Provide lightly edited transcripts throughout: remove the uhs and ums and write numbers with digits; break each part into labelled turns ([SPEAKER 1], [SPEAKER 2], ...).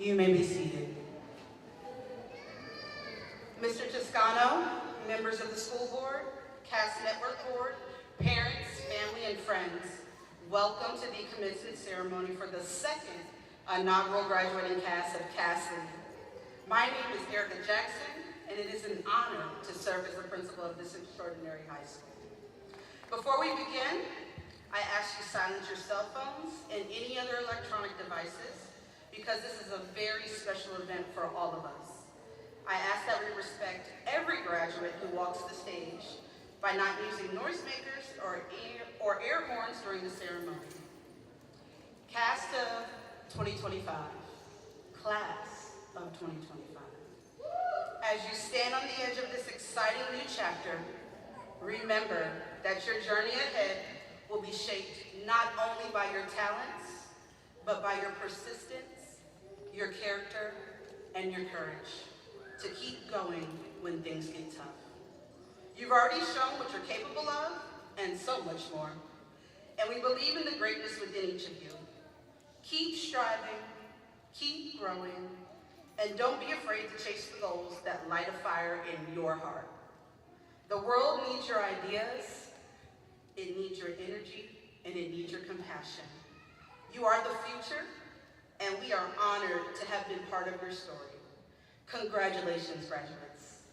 [SPEAKER 1] You may be seated. Mr. Toscano, members of the school board, CAST Network Board, parents, family, and friends, welcome to the commencement ceremony for the second inaugural graduating class of CAST. My name is Erica Jackson, and it is an honor to serve as the principal of this extraordinary high school. Before we begin, I ask you to silence your cell phones and any other electronic devices because this is a very special event for all of us. I ask that we respect every graduate who walks the stage by not using noisemakers or air horns during the ceremony. Cast of 2025, class of 2025. As you stand on the edge of this exciting new chapter, remember that your journey ahead will be shaped not only by your talents, but by your persistence, your character, and your courage to keep going when things get tough. You've already shown what you're capable of, and so much more. And we believe in the greatness within each of you. Keep striving, keep growing, and don't be afraid to chase the goals that light a fire in your heart. The world needs your ideas, it needs your energy, and it needs your compassion. You are the future, and we are honored to have been part of your story. Congratulations, graduates.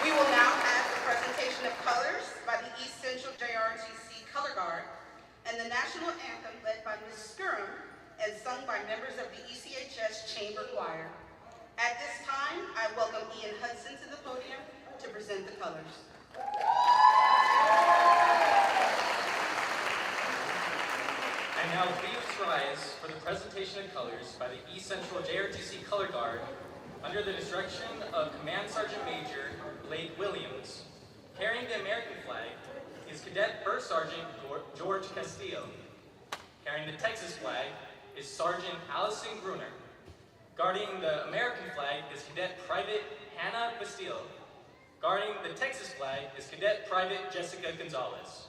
[SPEAKER 1] We will now have the presentation of colors by the East Central JRTC Color Guard and the national anthem led by Ms. Skirm and sung by members of the ECHS Chamber Choir. At this time, I welcome Ian Hudson to the podium to present the colors.
[SPEAKER 2] And now please rise for the presentation of colors by the East Central JRTC Color Guard under the instruction of Command Sergeant Major Blake Williams. Carrying the American flag is Cadet First Sergeant George Castillo. Carrying the Texas flag is Sergeant Allison Gruner. Guarding the American flag is Cadet Private Hannah Bastille. Guarding the Texas flag is Cadet Private Jessica Gonzalez.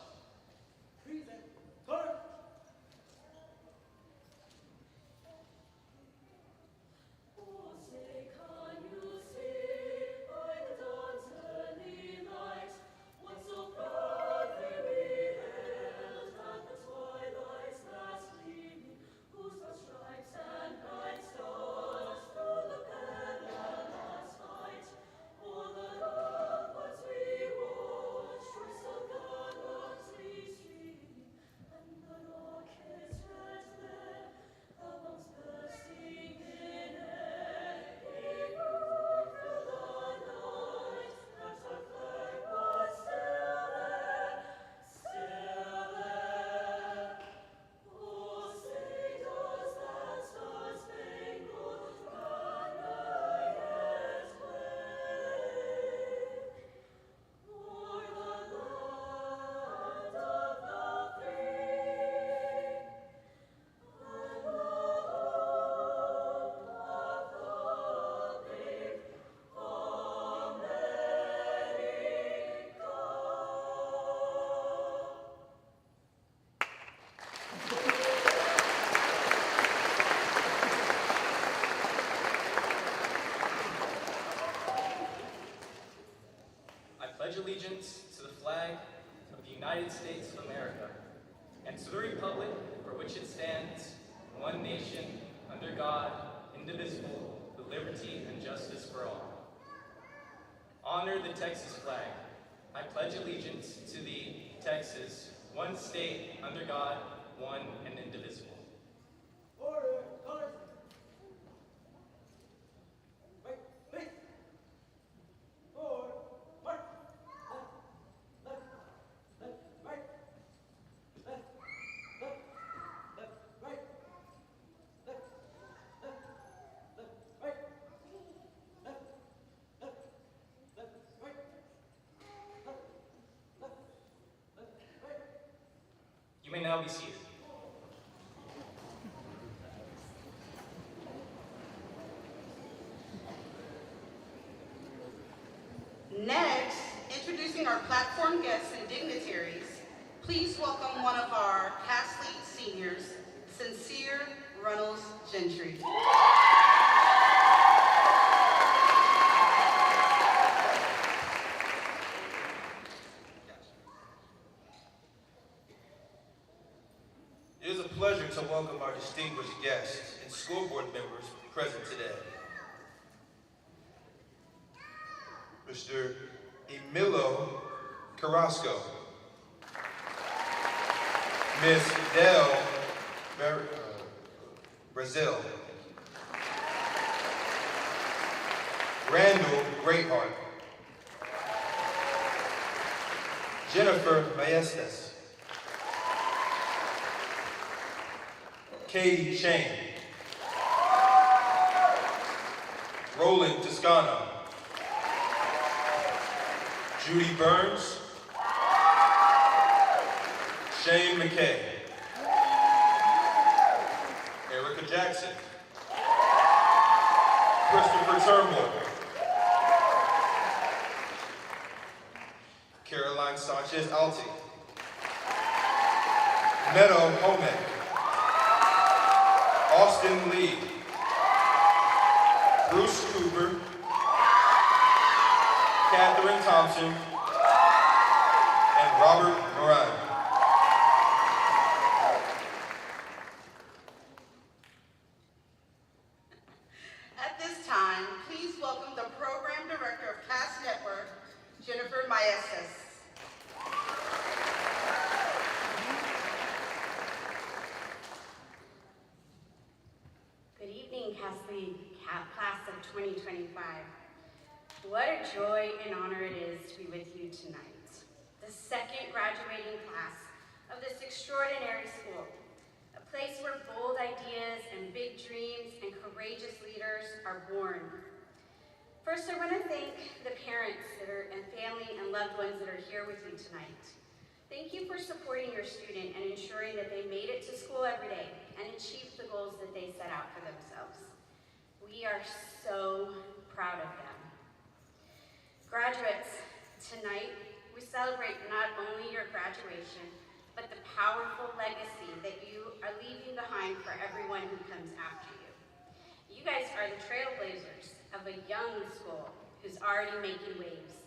[SPEAKER 2] Allegiance to the flag of the United States of America and to the republic for which it stands, one nation, under God, indivisible, with liberty and justice for all. Honor the Texas flag. I pledge allegiance to the Texas, one state, under God, one and indivisible.
[SPEAKER 3] Order, colors. Wait, please. Forward, march. Left, right. Left, right. Left, right. Left, right.
[SPEAKER 2] You may now be seated.
[SPEAKER 1] Next, introducing our platform guests and dignitaries, Please welcome one of our Cass Lead seniors, Sincere Reynolds Gentry.
[SPEAKER 4] It is a pleasure to welcome our distinguished guests and school board members present today. Mr. Emilio Carrasco, Ms. Del Brazil, Randall Greatheart, Jennifer Maestas, Katie Shane, Roland Toscano, Judy Burns, Shane McKay, Erica Jackson, Christopher Turnbull, Caroline Sanchez Alti, Neto Homek, Austin Lee, Bruce Cooper, Catherine Thompson, and Robert Moran.
[SPEAKER 1] At this time, please welcome the Program Director of Cass Network, Jennifer Maestas.
[SPEAKER 5] Good evening, Cass League Class of 2025. What a joy and honor it is to be with you tonight. The second graduating class of this extraordinary school, a place where bold ideas and big dreams and courageous leaders are born. First, I want to thank the parents and family and loved ones that are here with you tonight. Thank you for supporting your student and ensuring that they made it to school every day and achieved the goals that they set out for themselves. We are so proud of them. Graduates, tonight we celebrate not only your graduation, but the powerful legacy that you are leaving behind for everyone who comes after you. You guys are the trailblazers of a young school who's already making waves.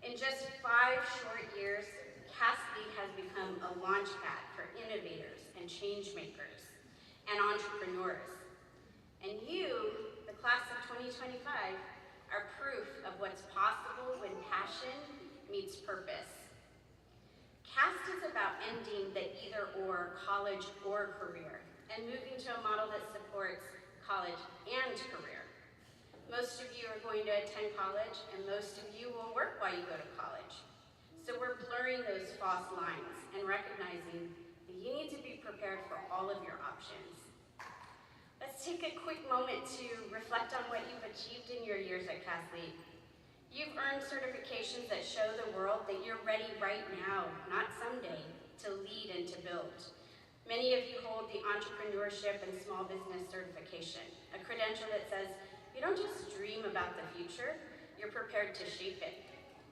[SPEAKER 5] In just 5 short years, Cass League has become a launchpad for innovators and change makers and entrepreneurs. And you, the class of 2025, are proof of what's possible when passion meets purpose. CAST is about ending the either-or, college or career, and moving to a model that supports college and career. Most of you are going to attend college, and most of you will work while you go to college. So we're blurring those false lines and recognizing that you need to be prepared for all of your options. Let's take a quick moment to reflect on what you've achieved in your years at Cass League. You've earned certifications that show the world that you're ready right now, not someday, to lead and to build. Many of you hold the Entrepreneurship and Small Business Certification, a credential that says you don't just dream about the future, you're prepared to shape it.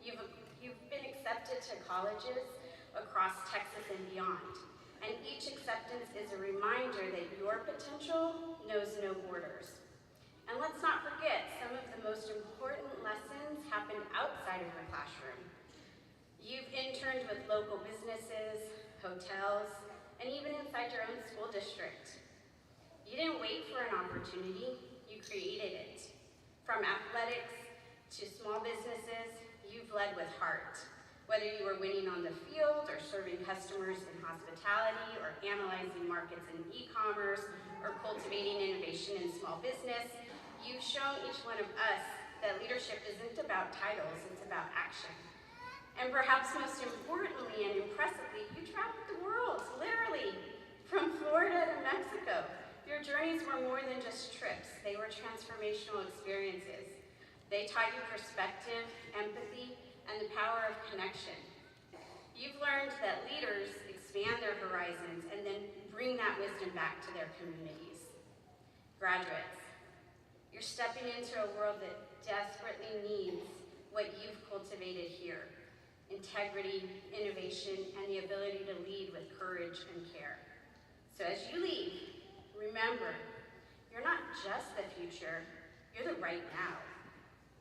[SPEAKER 5] You've been accepted to colleges across Texas and beyond, and each acceptance is a reminder that your potential knows no borders. And let's not forget, some of the most important lessons happened outside of the classroom. You've interned with local businesses, hotels, and even inside your own school district. You didn't wait for an opportunity, you created it. From athletics to small businesses, you've led with heart. Whether you were winning on the field or serving customers in hospitality or analyzing markets in e-commerce or cultivating innovation in small business, you've shown each one of us that leadership isn't about titles, it's about action. And perhaps most importantly and impressively, you traveled the world, literally, from Florida to Mexico. Your journeys were more than just trips, they were transformational experiences. They taught you perspective, empathy, and the power of connection. You've learned that leaders expand their horizons and then bring that wisdom back to their communities. Graduates, you're stepping into a world that desperately needs what you've cultivated here. integrity, innovation, and the ability to lead with courage and care. So as you leave, remember, you're not just the future, you're the right now.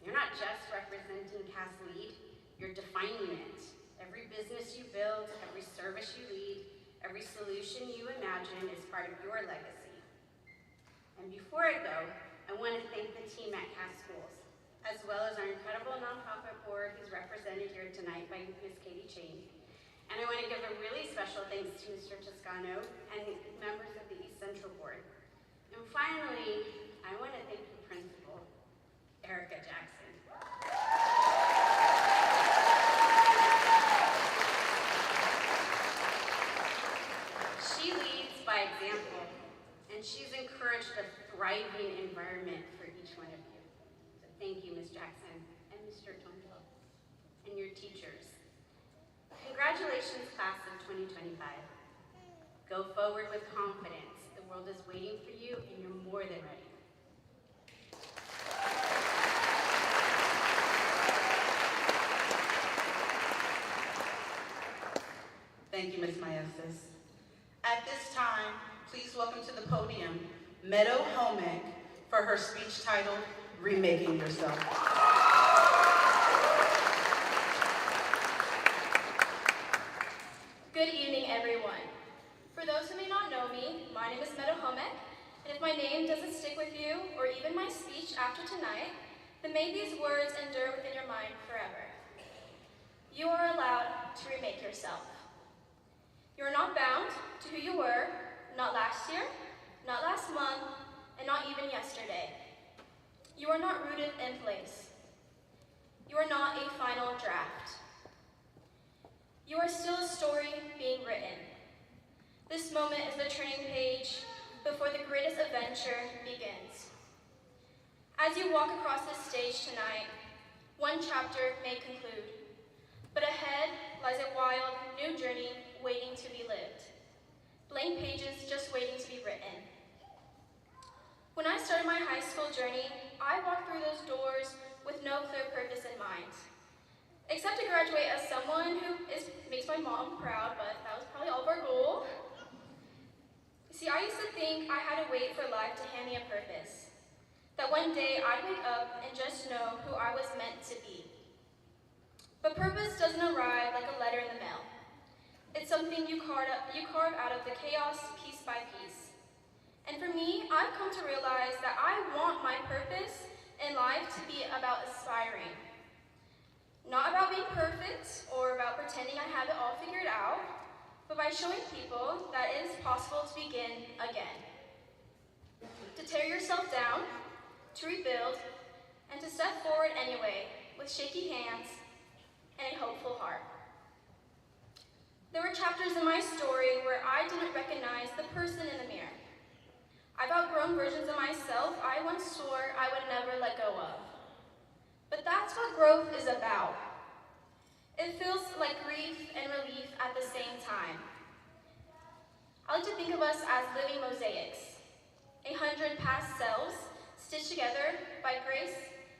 [SPEAKER 5] You're not just representing Cass Lead, you're defining it. Every business you build, every service you lead, every solution you imagine is part of your legacy. And before I go, I want to thank the team at Cass Schools, as well as our incredible nonprofit board who's represented here tonight by Ms. Katie Chain. And I want to give a really special thanks to Mr. Toscano and members of the East Central Board. And finally, I want to thank the principal, Erica Jackson. She leads by example, and she's encouraged a thriving environment for each one of you. So thank you, Ms. Jackson and Mr. Tonto, and your teachers. Congratulations, class of 2025. Go forward with confidence. The world is waiting for you, and you're more than ready.
[SPEAKER 1] Thank you, Ms. Maestas. At this time, please welcome to the podium Meadow Homek for her speech titled, Remaking Yourself.
[SPEAKER 6] Good evening, everyone. For those who may not know me, my name is Meadow Homek, and if my name doesn't stick with you, or even my speech after tonight, then may these words endure within your mind forever. You are allowed to remake yourself. You are not bound to who you were, not last year, not last month, and not even yesterday. You are not rooted in place. You are not a final draft. You are still a story being written. This moment is the turning page before the greatest adventure begins. As you walk across this stage tonight, one chapter may conclude, but ahead lies a wild, new journey waiting to be lived. Blank pages just waiting to be written. When I started my high school journey, I walked through those doors with no clear purpose in mind, except to graduate as someone who makes my mom proud, but that was probably all of our goal. See, I used to think I had to wait for life to hand me a purpose, that one day I'd wake up and just know who I was meant to be. But purpose doesn't arrive like a letter in the mail. It's something you carve out of the chaos piece by piece. And for me, I've come to realize that I want my purpose in life to be about aspiring. Not about being perfect or about pretending I have it all figured out, but by showing people that it is possible to begin again. To tear yourself down, to rebuild, and to step forward anyway with shaky hands and a hopeful heart. There were chapters in my story where I didn't recognize the person in the mirror. I've outgrown versions of myself I once swore I would never let go of. But that's what growth is about. It feels like grief and relief at the same time. I like to think of us as living mosaics, 100 past selves stitched together by grace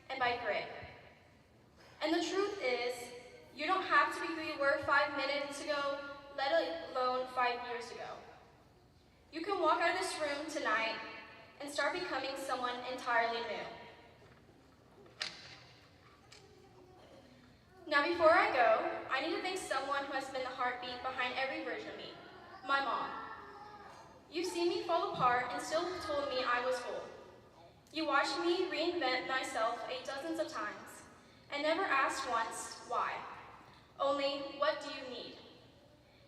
[SPEAKER 6] and by grit. And the truth is, you don't have to be who you were 5 minutes ago, let alone 5 years ago. You can walk out of this room tonight and start becoming someone entirely new. Now before I go, I need to thank someone who has been the heartbeat behind every version of me, my mom. You've seen me fall apart and still told me I was whole. You watched me reinvent myself dozens of times and never asked once why. Only, what do you need?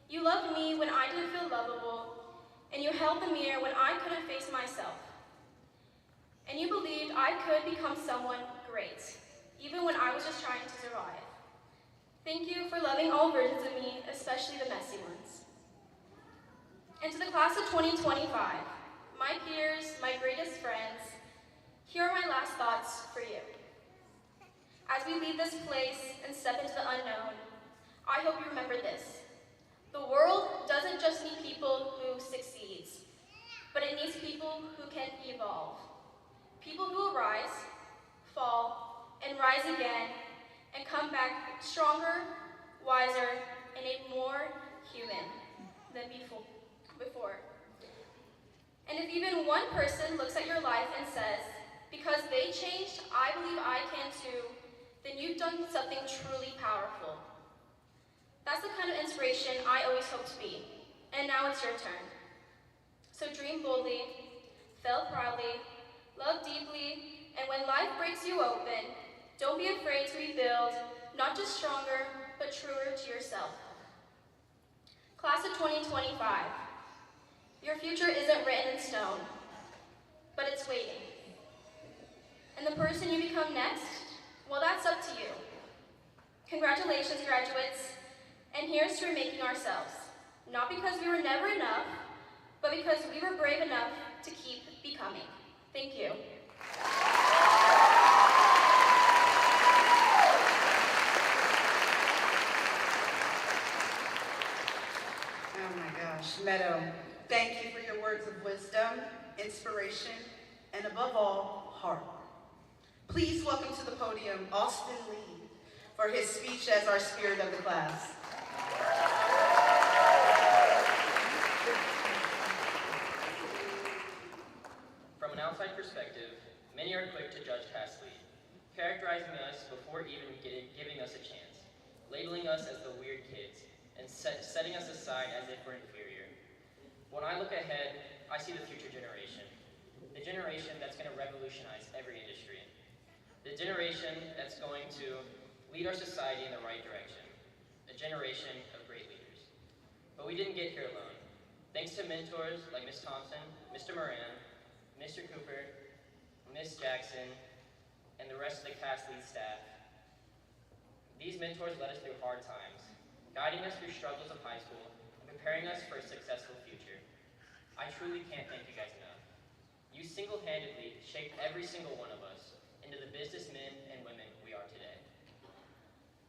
[SPEAKER 6] You loved me when I didn't feel lovable, and you held the mirror when I couldn't face myself. And you believed I could become someone great, even when I was just trying to survive. Thank you for loving all versions of me, especially the messy ones. And to the class of 2025, my peers, my greatest friends, here are my last thoughts for you. As we leave this place and step into the unknown, I hope you remember this. The world doesn't just need people who succeed, but it needs people who can evolve. People who will rise, fall, and rise again, and come back stronger, wiser, and a more human than before. And if even one person looks at your life and says, because they changed, I believe I can too, then you've done something truly powerful. That's the kind of inspiration I always hope to be. And now it's your turn. So dream boldly, fail proudly, love deeply, and when life breaks you open, don't be afraid to rebuild, not just stronger, but truer to yourself. Class of 2025, your future isn't written in stone, but it's waiting. And the person you become next, well, that's up to you. Congratulations, graduates, and here's to remaking ourselves, not because we were never enough, but because we were brave enough to keep becoming. Thank you.
[SPEAKER 1] Oh my gosh, Meadow, thank you for your words of wisdom, inspiration, and above all, heart. Please welcome to the podium Austin Lee for his speech as our spirit of the class.
[SPEAKER 2] From an outside perspective, many are quick to judge Cass Lee, characterizing us before even giving us a chance, labeling us as the weird kids, and setting us aside as if we're inferior. When I look ahead, I see the future generation, the generation that's going to revolutionize every industry, the generation that's going to lead our society in the right direction, a generation of great leaders. But we didn't get here alone. Thanks to mentors like Ms. Thompson, Mr. Moran, Mr. Cooper, Ms. Jackson, and the rest of the Cass Lee staff. These mentors led us through hard times, guiding us through struggles of high school and preparing us for a successful future. I truly can't thank you guys enough. You single-handedly shaped every single one of us into the businessmen and women we are today.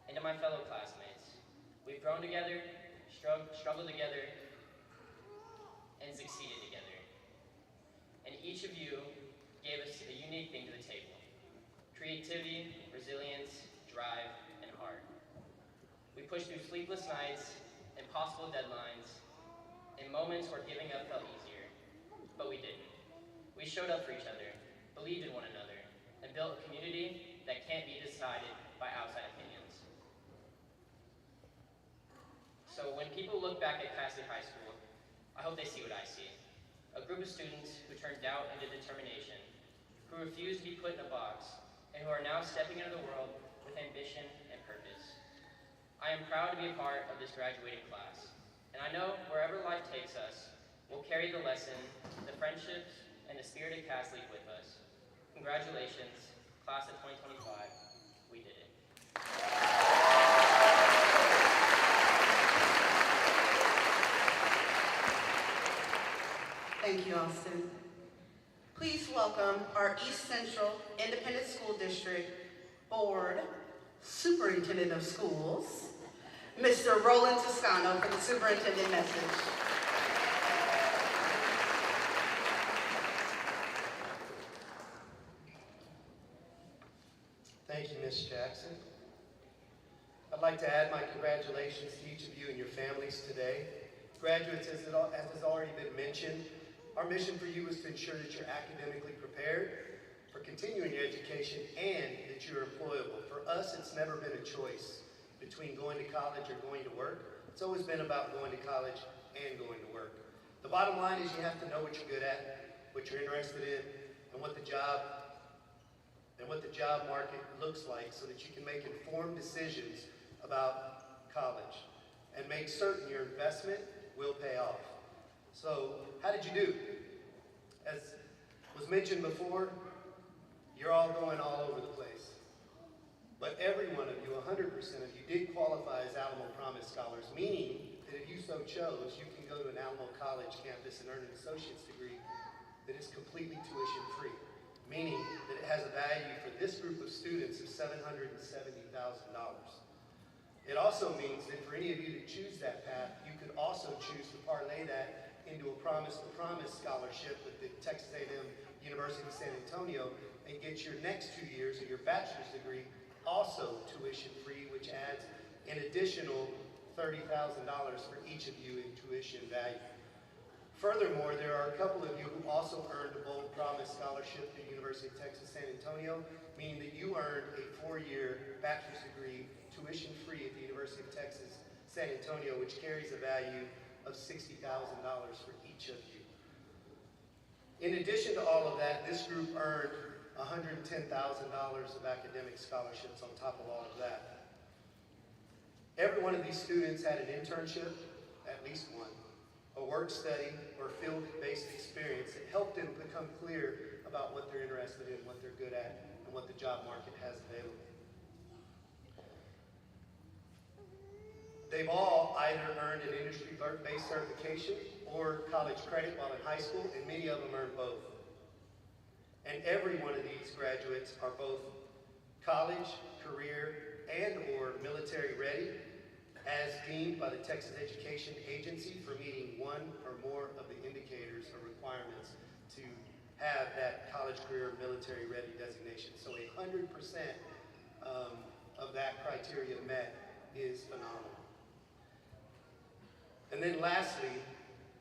[SPEAKER 2] And to my fellow classmates, we've grown together, struggled together, and succeeded together. And each of you gave us a unique thing to the table: creativity, resilience, drive, and heart. We pushed through sleepless nights, impossible deadlines, and moments where giving up felt easier, but we didn't. We showed up for each other, believed in one another, and built a community that can't be decided by outside opinions. So when people look back at Cass Lee High School, I hope they see what I see. A group of students who turned doubt into determination, who refused to be put in a box, and who are now stepping into the world with ambition and purpose. I am proud to be a part of this graduating class, and I know wherever life takes us, we'll carry the lesson, the friendships, and the spirit of Cass Lee with us. Congratulations, class of 2025, we did it.
[SPEAKER 1] Thank you, Austin. Please welcome our East Central Independent School District Board Superintendent of Schools, Mr. Roland Toscano, for the superintendent message.
[SPEAKER 7] Thank you, Ms. Jackson. I'd like to add my congratulations to each of you and your families today. Graduates, as has already been mentioned, our mission for you is to ensure that you're academically prepared for continuing your education and that you're employable. For us, it's never been a choice between going to college or going to work. It's always been about going to college and going to work. The bottom line is you have to know what you're good at, what you're interested in, and what the job market looks like so that you can make informed decisions about college and make certain your investment will pay off. So, how did you do? As was mentioned before, you're all going all over the place. But every one of you, 100% of you, did qualify as Alamo Promise Scholars, meaning that if you so chose, you can go to an Alamo College campus and earn an associate's degree that is completely tuition free, meaning that it has a value for this group of students of $770,000. It also means that for any of you that choose that path, you could also choose to parlay that into a Promise to Promise scholarship with the Texas A&M University of San Antonio and get your next 2 years of your bachelor's degree also tuition free, which adds an additional $30,000 for each of you in tuition value. Furthermore, there are a couple of you who also earned a Bold Promise Scholarship at the University of Texas San Antonio, meaning that you earned a 4-year bachelor's degree tuition-free at the University of Texas San Antonio, which carries a value of $60,000 for each of you. In addition to all of that, this group earned $110,000 of academic scholarships on top of all of that. Every one of these students had an internship, at least one, a work study or field-based experience that helped them become clear about what they're interested in, what they're good at, and what the job market has available. They've all either earned an industry-based certification or college credit while in high school, and many of them earned both. And every one of these graduates are both college, career, and or military ready, as deemed by the Texas Education Agency for meeting one or more of the indicators or requirements to have that college, career, military ready designation. So 100% of that criteria met is phenomenal. And then lastly,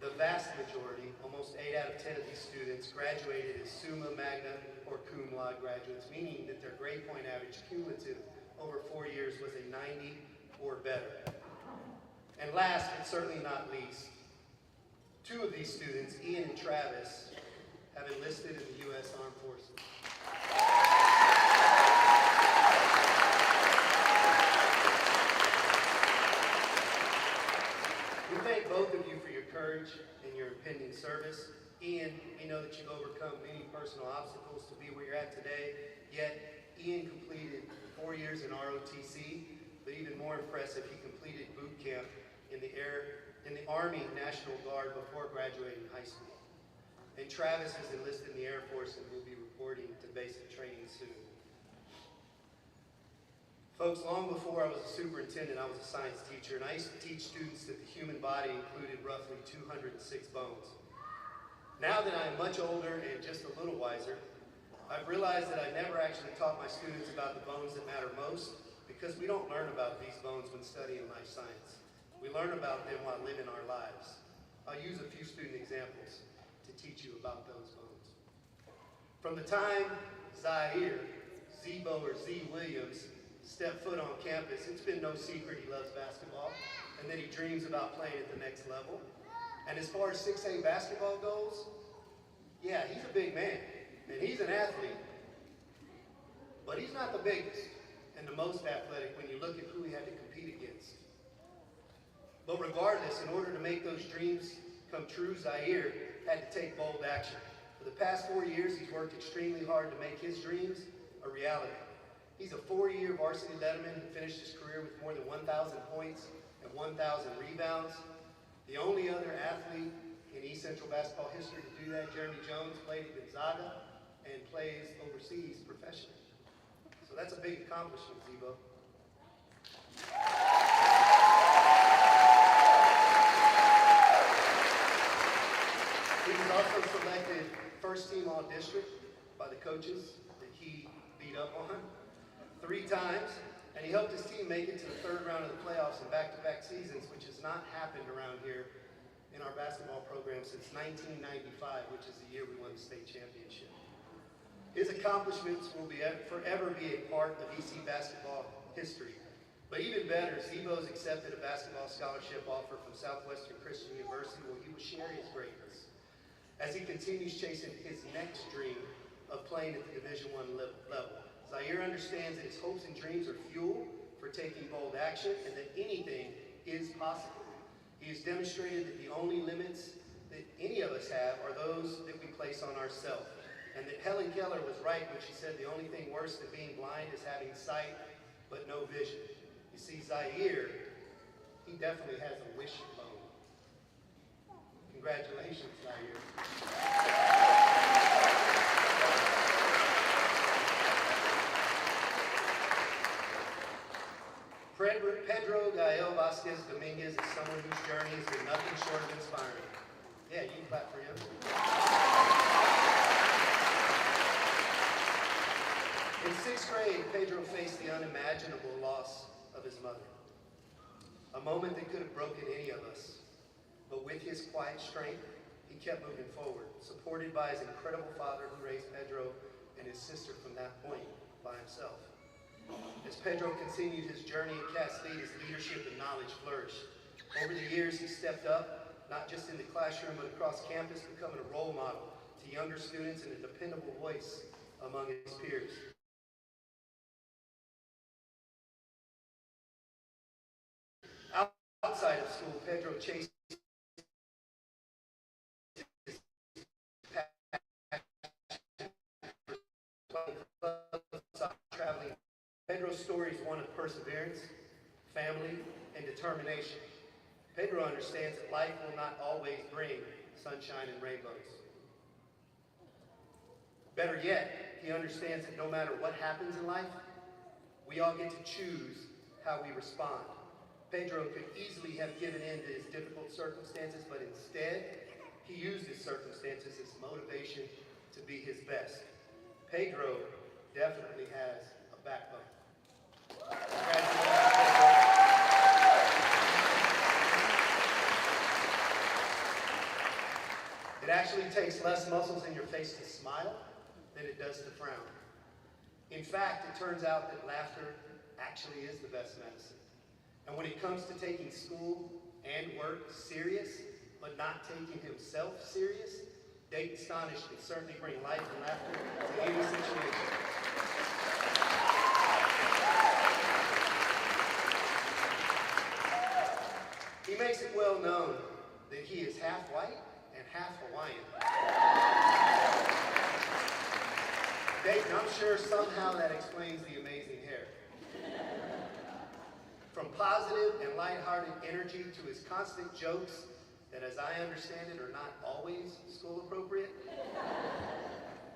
[SPEAKER 7] the vast majority, almost 8 out of 10 of these students graduated as summa, magna, or cum laude graduates, meaning that their grade point average cumulative over 4 years was a 90 or better. And last, but certainly not least, 2 of these students, Ian and Travis, have enlisted in the U.S. Armed Forces. We thank both of you for your courage and your impending service. Ian, we know that you've overcome many personal obstacles to be where you're at today, yet Ian completed 4 years in ROTC, but even more impressive, he completed boot camp in the Army National Guard before graduating high school. And Travis has enlisted in the Air Force and will be reporting to basic training soon. Folks, long before I was a superintendent, I was a science teacher, and I used to teach students that the human body included roughly 206 bones. Now that I am much older and just a little wiser, I've realized that I never actually taught my students about the bones that matter most, because we don't learn about these bones when studying life science. We learn about them while living our lives. I'll use a few student examples to teach you about those bones. From the time Zaire, Zebo or Z Williams, stepped foot on campus, it's been no secret he loves basketball and that he dreams about playing at the next level. And as far as 6A basketball goes, yeah, he's a big man and he's an athlete, but he's not the biggest and the most athletic when you look at who he had to compete against. But regardless, in order to make those dreams come true, Zaire had to take bold action. For the past 4 years, he's worked extremely hard to make his dreams a reality. He's a 4-year varsity letterman who finished his career with more than 1,000 points and 1,000 rebounds. The only other athlete in East Central basketball history to do that, Jeremy Jones, played at Gonzaga and plays overseas professionally. So that's a big accomplishment, Zebo. He was also selected first team all-district by the coaches that he beat up on 3 times, and he helped his team make it to the 3rd round of the playoffs in back-to-back seasons, which has not happened around here in our basketball program since 1995, which is the year we won the state championship. His accomplishments will forever be a part of EC basketball history. But even better, Zebo's accepted a basketball scholarship offer from Southwestern Christian University where he will share his greatness as he continues chasing his next dream of playing at the Division I level. Zaire understands that his hopes and dreams are fuel for taking bold action and that anything is possible. He has demonstrated that the only limits that any of us have are those that we place on ourselves, and that Helen Keller was right when she said the only thing worse than being blind is having sight but no vision. You see, Zaire, he definitely has a wishbone. Congratulations, Zaire. Pedro Gael Vasquez Dominguez is someone whose journey has been nothing short of inspiring. Yeah, you can clap for him. In 6th grade, Pedro faced the unimaginable loss of his mother. A moment that could have broken any of us. But with his quiet strength, he kept moving forward, supported by his incredible father who raised Pedro and his sister from that point by himself. As Pedro continued his journey at Cascade, his leadership and knowledge flourished. Over the years, he stepped up, not just in the classroom, but across campus, becoming a role model to younger students and a dependable voice among his peers. Outside of school, Pedro chased his passion, traveling. Pedro's story is one of perseverance, family, and determination. Pedro understands that life will not always bring sunshine and rainbows. Better yet, he understands that no matter what happens in life, we all get to choose how we respond. Pedro could easily have given in to his difficult circumstances, but instead, he used his circumstances as motivation to be his best. Pedro definitely has a backbone. Congratulations, Pedro. It actually takes less muscles in your face to smile than it does to frown. In fact, it turns out that laughter actually is the best medicine. And when it comes to taking school and work serious, but not taking himself serious, Dayton Stonish can certainly bring life and laughter to any situation. He makes it well known that he is half white and half Hawaiian. Dayton, I'm sure somehow that explains the amazing hair. From positive and lighthearted energy to his constant jokes that, as I understand it, are not always school appropriate,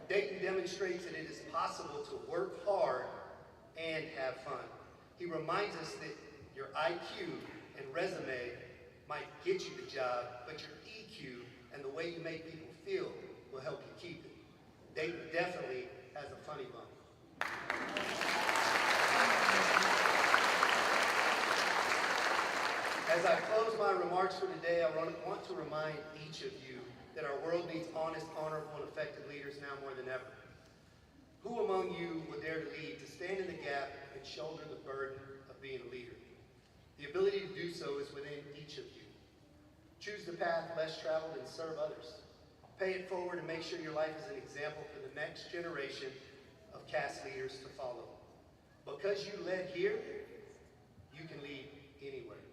[SPEAKER 7] Dayton demonstrates that it is possible to work hard and have fun. He reminds us that your IQ and resume might get you the job, but your EQ and the way you make people feel will help you keep it. Dayton definitely has a funny bone. As I close my remarks for today, I want to remind each of you that our world needs honest, honorable, and effective leaders now more than ever. Who among you would dare to lead, to stand in the gap and shoulder the burden of being a leader? The ability to do so is within each of you. Choose the path less traveled and serve others. Pay it forward and make sure your life is an example for the next generation of CAS leaders to follow. Because you led here, you can lead anywhere.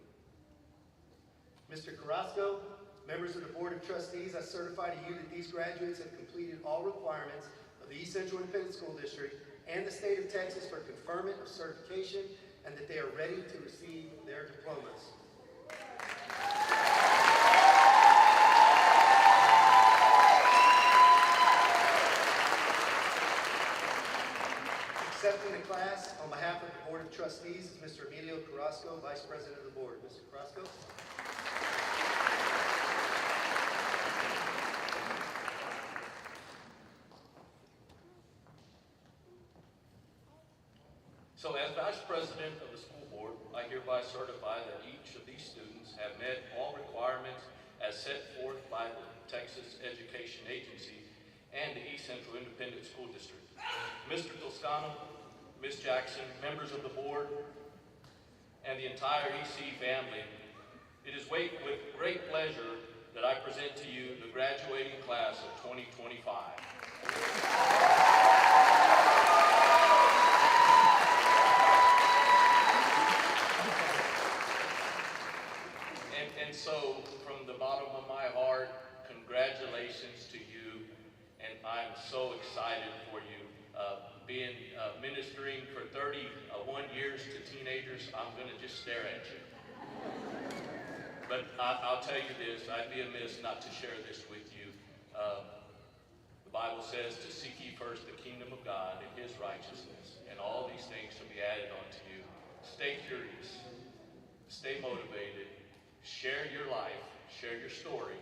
[SPEAKER 7] Mr. Carrasco, members of the Board of Trustees, I certify to you that these graduates have completed all requirements of the East Central Independent School District and the state of Texas for conferment of certification, and that they are ready to receive their diplomas. Accepting the class on behalf of the Board of Trustees is Mr. Emilio Carrasco, Vice President of the Board. Mr. Carrasco.
[SPEAKER 8] So as Vice President of the school board, I hereby certify that each of these students have met all requirements as set forth by the Texas Education Agency and the East Central Independent School District. Mr. Toscano, Ms. Jackson, members of the board, and the entire EC family, it is with great pleasure that I present to you the graduating class of 2025. And so, from the bottom of my heart, congratulations to you, and I'm so excited for you. Being ministering for 31 years to teenagers, I'm going to just stare at you. But I'll tell you this, I'd be amiss not to share this with you. The Bible says to seek ye first the kingdom of God and his righteousness, and all these things shall be added unto you. Stay curious, stay motivated, share your life, share your story,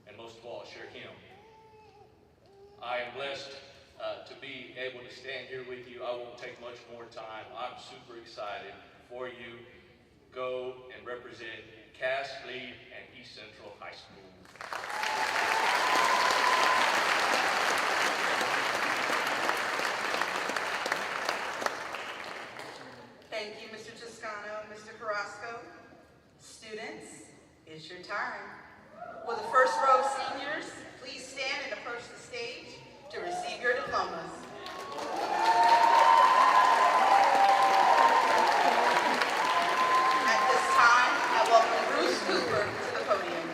[SPEAKER 8] and most of all, share him. I am blessed to be able to stand here with you. I won't take much more time. I'm super excited for you. go and represent Cass, Lee, and East Central High School.
[SPEAKER 1] Thank you, Mr. Toscano, Mr. Carrasco. Students, it's your time. Will the first row of seniors please stand and approach the stage to receive your diplomas? At this time, I welcome Bruce Cooper to the podium.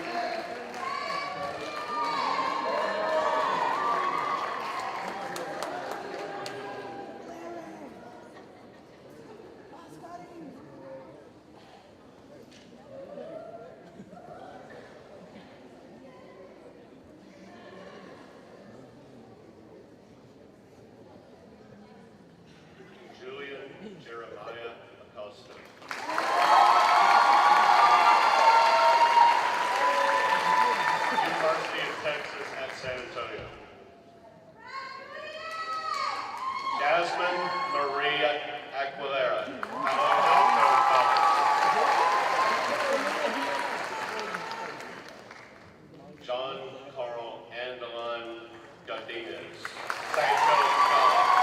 [SPEAKER 8] Julian Jeremiah Acosta. University of Texas at San Antonio. Jasmine Maria Aguilera, Palo Alto College. John Carl Andelon Godinez, St. Philip College.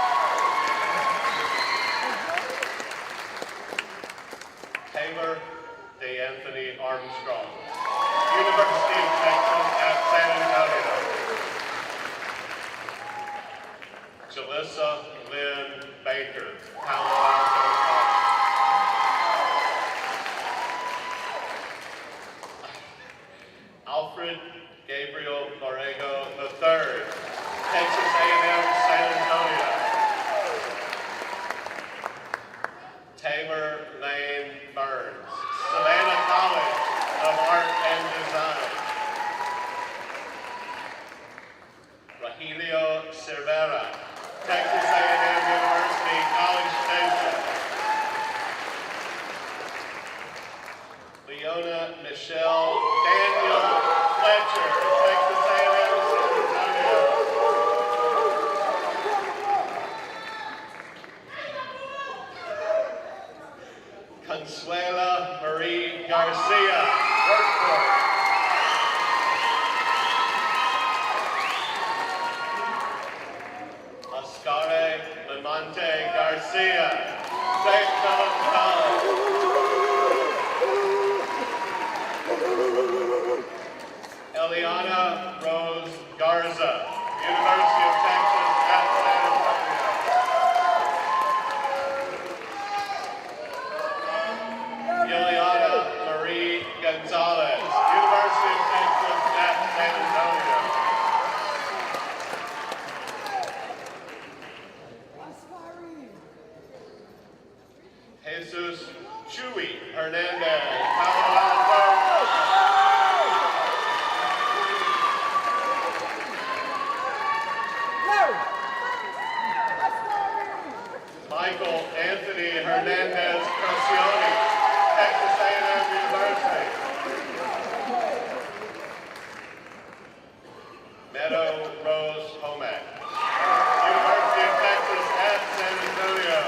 [SPEAKER 8] Taylor DeAnthony Armstrong, University of Texas at San Antonio. Jalissa Lynn Baker, Palo Alto College. Alfred Gabriel Borrego III, Texas A&M San Antonio. Taylor Lane Burns, Savannah College of Art and Design. Rogelio Cervera, Texas A&M University, College Station. Leona Michelle Daniel Fletcher, Texas A&M San Antonio. Consuela Marie Garcia, Workforce. Oscare Lamonte Garcia, St. Philip College. Eliana Rose Garza, University of Texas at San Antonio. Juliana Marie Gonzalez, University of Texas at San Antonio. Jesus Chuy Hernandez, Palo Alto. Michael Anthony Hernandez Crocione, Texas A&M University. Meadow Rose Homack, University of Texas at San Antonio.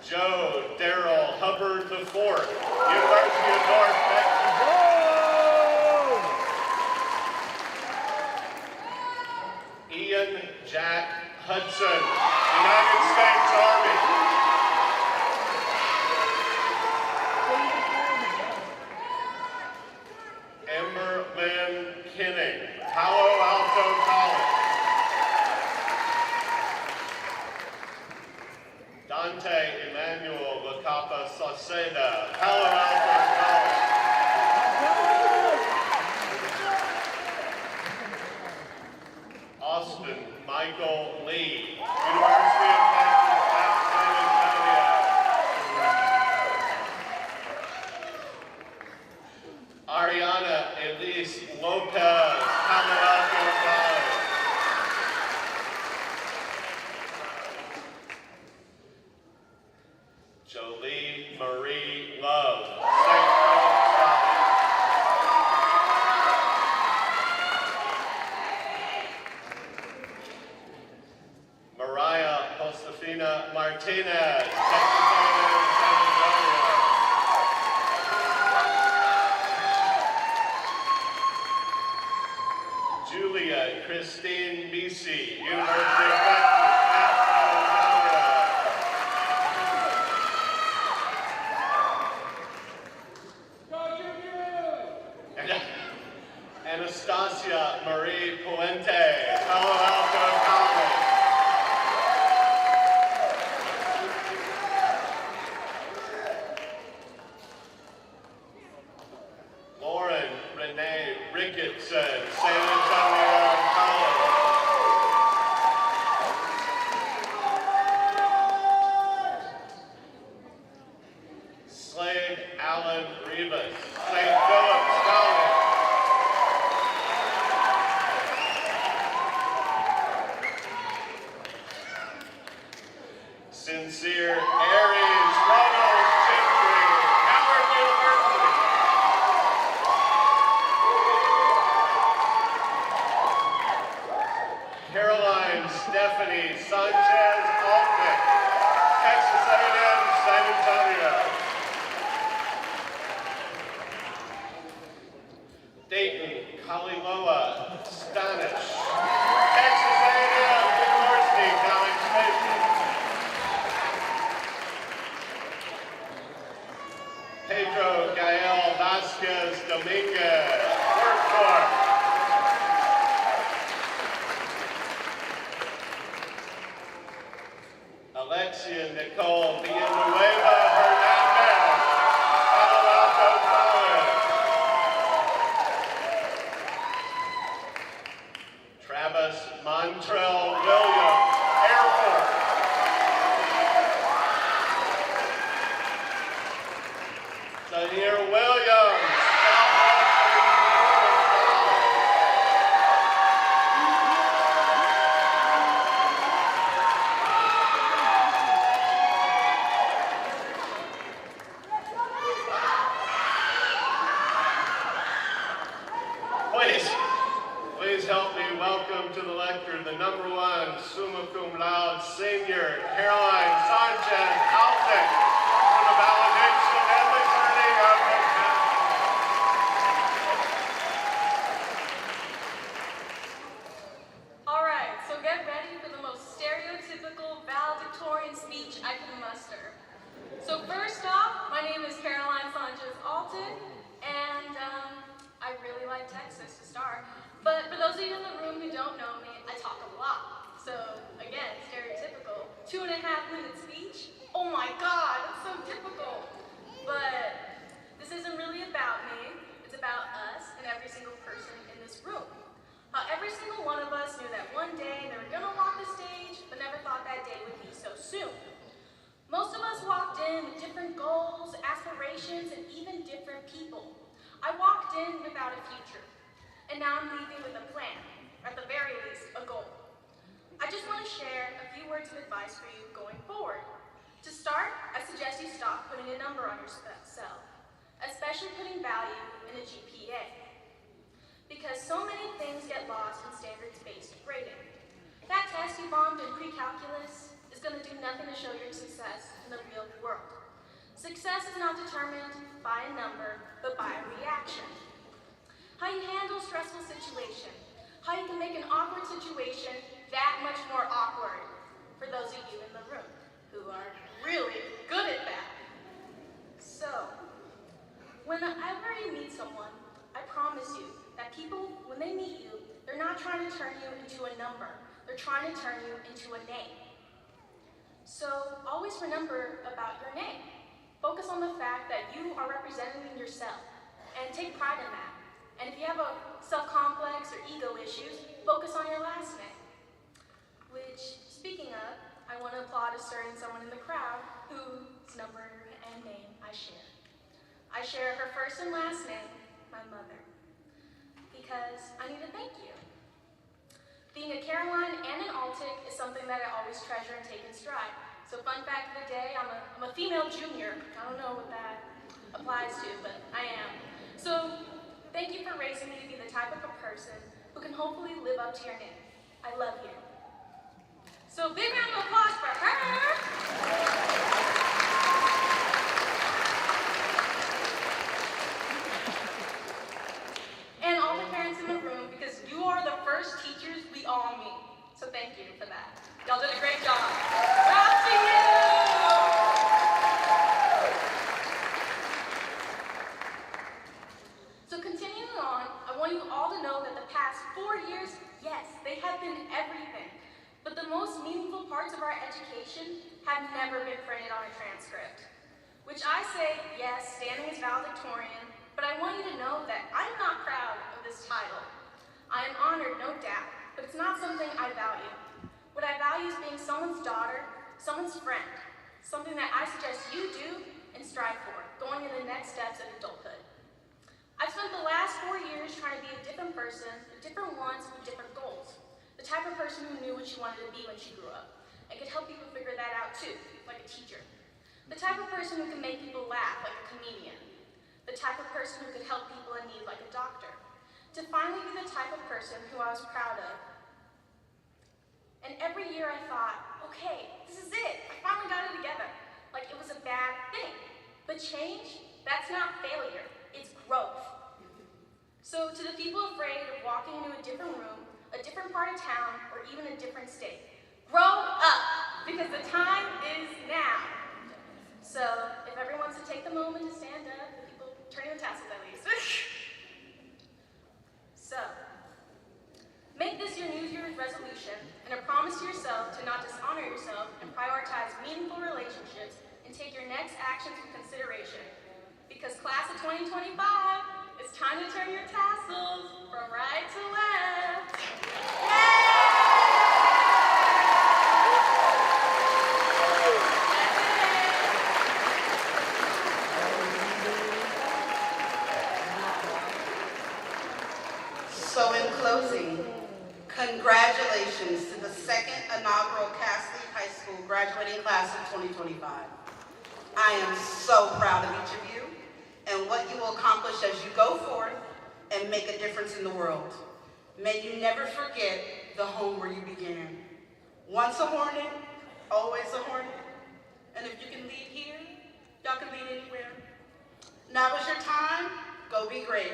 [SPEAKER 8] Joe Darrell Hubbard IV, University of North Texas. Ian Jack Hudson, United States Army. Amber Lynn Kinning, Palo Alto College. Dante Emmanuel Lacapa Sauceda, Palo Alto College. Austin Michael Lee, University of Texas at San Antonio. Ariana Elise Lopez, Palo Alto College. Jolie Marie Love, St. Philip College.
[SPEAKER 7] Katrina Martinez, Secretary of San Antonio. Julia Christine Bisi, University of Texas at San Antonio. Anastasia Marie Puente, Palo Alto College. Lauren Renee Ricketson, San Antonio College. Slade Allen Rivas, St. Philip's College. Sincere Aries Ronald Gentry, Howard University. Caroline Stephanie Sanchez Altman, Texas A&M San Antonio. Dayton Kaliloa Stanish, Texas A&M University College Station. Pedro Gael Vasquez Dominguez, Workforce. Alexia Nicole Villanueva Hernandez, Palo Alto College. Travis Montrell Williams, Air Force. Tahir Williams, Southwestern College. Please help me welcome to the lecture the #1 summa cum laude senior, Caroline Sanchez Altek, for the valediction and the turning of the council.
[SPEAKER 6] All right, so get ready for the most stereotypical valedictorian speech I can muster. So first off, my name is Caroline Sanchez Alton, and I really like Texas to start. But for those of you in the room who don't know me, I talk a lot. So again, stereotypical. 2.5-minute speech. Oh my God, that's so typical. But this isn't really about me. It's about us and every single person in this room. Every single one of us knew that one day they were gonna walk the stage, but never thought that day would be so soon. Most of us walked in with different goals, aspirations, and even different people. I walked in without a future, and now I'm leaving with a plan, or at the very least, a goal. I just want to share a few words of advice for you going forward. To start, I suggest you stop putting a number on yourself, especially putting value in a GPA. Because so many things get lost in standards-based grading. That test you bombed in pre-calculus is going to do nothing to show your success in the real world. Success is not determined by a number, but by a reaction. How you handle a stressful situation, how you can make an awkward situation that much more awkward, for those of you in the room who are really good at that. So, whenever you meet someone, I promise you that people, when they meet you, they're not trying to turn you into a number. They're trying to turn you into a name. So, always remember about your name. Focus on the fact that you are representing yourself, and take pride in that. And if you have a self-complex or ego issues, focus on your last name. Which, speaking of, I want to applaud a certain someone in the crowd whose number and name I share. I share her first and last name, my mother, because I need to thank you. Being a Caroline and an Altic is something that I always treasure and take in stride. So fun fact of the day, I'm a female junior. I don't know what that applies to, but I am. So thank you for raising me to be the type of a person who can hopefully live up to your name. I love you. So big round of applause for her. And all the parents in the room, because you are the first teachers we all meet. So thank you for that. Y'all did a great job. Proud to you! So continuing on, I want you all to know that the past 4 years, yes, they have been everything. But the most meaningful parts of our education have never been printed on a transcript. Which I say, yes, standing as valedictorian, but I want you to know that I'm not proud of this title. I am honored, no doubt, but it's not something I value. What I value is being someone's daughter, someone's friend, something that I suggest you do and strive for, going in the next steps of adulthood. I've spent the last 4 years trying to be a different person, with different wants, with different goals. The type of person who knew what she wanted to be when she grew up, and could help people figure that out too, like a teacher. The type of person who can make people laugh, like a comedian. The type of person who could help people in need, like a doctor. To finally be the type of person who I was proud of. And every year I thought, okay, this is it. I finally got it together. Like it was a bad thing. But change, that's not failure, it's growth. So to the people afraid of walking into a different room, a different part of town, or even a different state, grow up, because the time is now. So if everyone wants to take the moment to stand up, the people turning the tassels at least. So, make this your New Year's resolution and a promise to yourself to not dishonor yourself and prioritize meaningful relationships and take your next actions into consideration. Because class of 2025, it's time to turn your tassels from right to left. Yay!
[SPEAKER 1] So in closing, congratulations to the second inaugural Cassidy High School graduating class of 2025. I am so proud of each of you and what you will accomplish as you go forth and make a difference in the world. May you never forget the home where you began. Once a Hornet, always a Hornet. And if you can lead here, y'all can lead anywhere. Now is your time. Go be great.